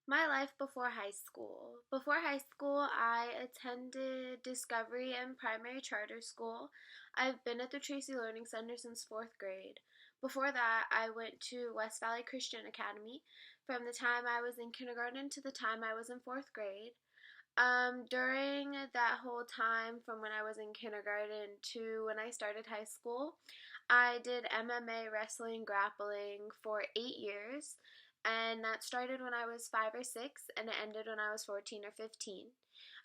My life before high school. Before high school, I attended Discovery and Primary Charter School. I've been at the Tracy Learning Center since fourth grade. Before that, I went to West Valley Christian Academy from the time I was in kindergarten to the time I was in fourth grade. During that whole time from when I was in kindergarten to when I started high school, I did MMA, wrestling, grappling for 8 years, and that started when I was 5 or 6, and it ended when I was 14 or 15.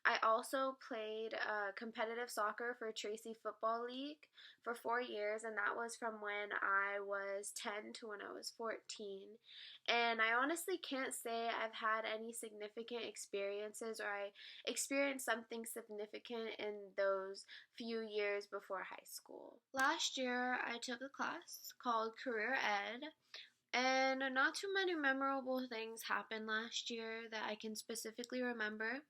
I also played competitive soccer for Tracy Football League for 4 years, and that was from when I was 10 to when I was 14. And I honestly can't say I've had any significant experiences or I experienced something significant in those few years before high school. Last year, I took a class called Career Ed, and not too many memorable things happened last year that I can specifically remember.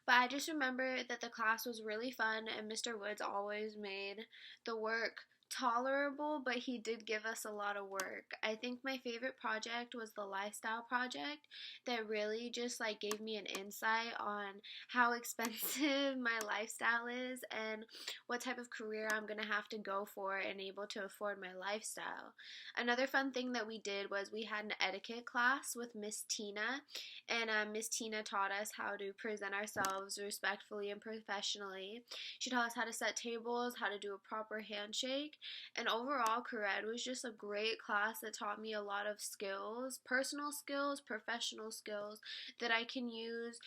But I just remember that the class was really fun, and Mr. Woods always made the work tolerable, but he did give us a lot of work. I think my favorite project was the lifestyle project that really just like gave me an insight on how expensive my lifestyle is and what type of career I'm going to have to go for and able to afford my lifestyle. Another fun thing that we did was we had an etiquette class with Miss Tina, and Miss Tina taught us how to present ourselves respectfully and professionally. She taught us how to set tables, how to do a proper handshake, and overall, Career was just a great class that taught me a lot of skills, personal skills, professional skills that I can use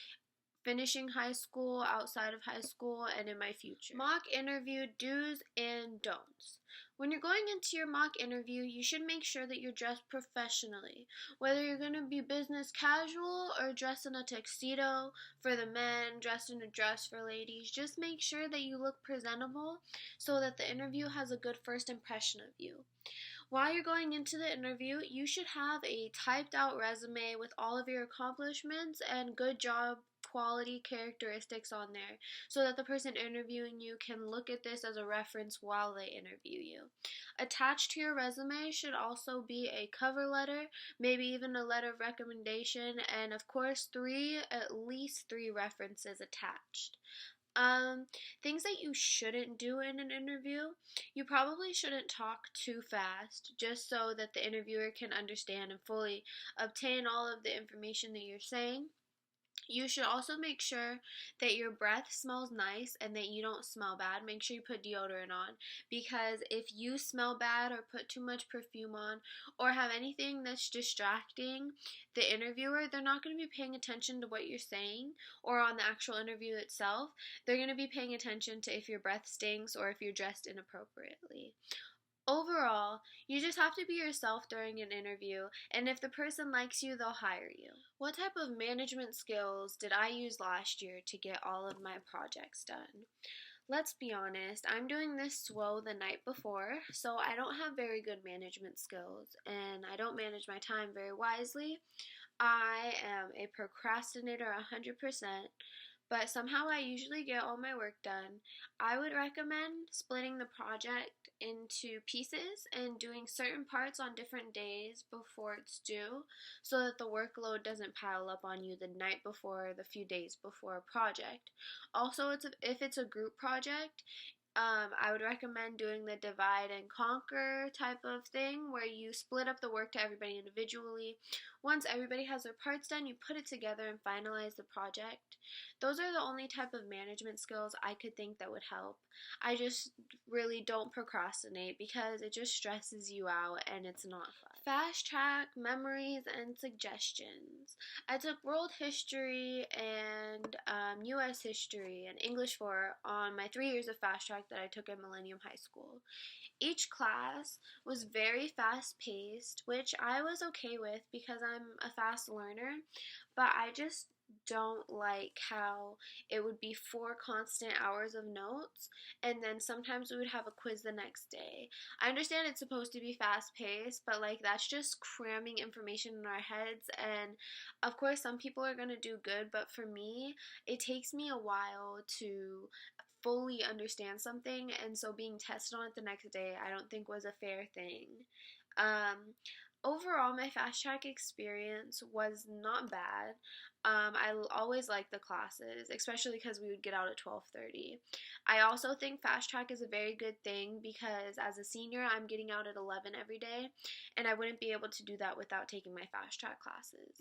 finishing high school, outside of high school, and in my future. Mock interview do's and don'ts. When you're going into your mock interview, you should make sure that you're dressed professionally. Whether you're going to be business casual or dressed in a tuxedo for the men, dressed in a dress for ladies, just make sure that you look presentable so that the interview has a good first impression of you. While you're going into the interview, you should have a typed out resume with all of your accomplishments and good job quality characteristics on there so that the person interviewing you can look at this as a reference while they interview you. Attached to your resume should also be a cover letter, maybe even a letter of recommendation, and of course, at least three references attached. Things that you shouldn't do in an interview. You probably shouldn't talk too fast just so that the interviewer can understand and fully obtain all of the information that you're saying. You should also make sure that your breath smells nice and that you don't smell bad. Make sure you put deodorant on, because if you smell bad or put too much perfume on or have anything that's distracting the interviewer, they're not going to be paying attention to what you're saying or on the actual interview itself. They're going to be paying attention to if your breath stinks or if you're dressed inappropriately. Overall, you just have to be yourself during an interview, and if the person likes you, they'll hire you. What type of management skills did I use last year to get all of my projects done? Let's be honest, I'm doing this SWO the night before, so I don't have very good management skills, and I don't manage my time very wisely. I am a procrastinator 100%, but somehow I usually get all my work done. I would recommend splitting the project into pieces and doing certain parts on different days before it's due so that the workload doesn't pile up on you the night before or the few days before a project. Also, if it's a group project, I would recommend doing the divide and conquer type of thing where you split up the work to everybody individually. Once everybody has their parts done, you put it together and finalize the project. Those are the only type of management skills I could think that would help. I just really don't procrastinate because it just stresses you out and it's not fun. Fast track memories and suggestions. I took world history and U.S. history and English 4 on my 3 years of fast track that I took at Millennium High School. Each class was very fast paced, which I was okay with because I'm a fast learner, but I just don't like how it would be 4 constant hours of notes and then sometimes we would have a quiz the next day. I understand it's supposed to be fast paced, but like that's just cramming information in our heads, and of course some people are going to do good, but for me it takes me a while to fully understand something, and so being tested on it the next day I don't think was a fair thing. Um, Overall, my fast track experience was not bad. Always liked the classes, especially because we would get out at 12:30. I also think fast track is a very good thing because as a senior, I'm getting out at 11 every day, and I wouldn't be able to do that without taking my fast track classes.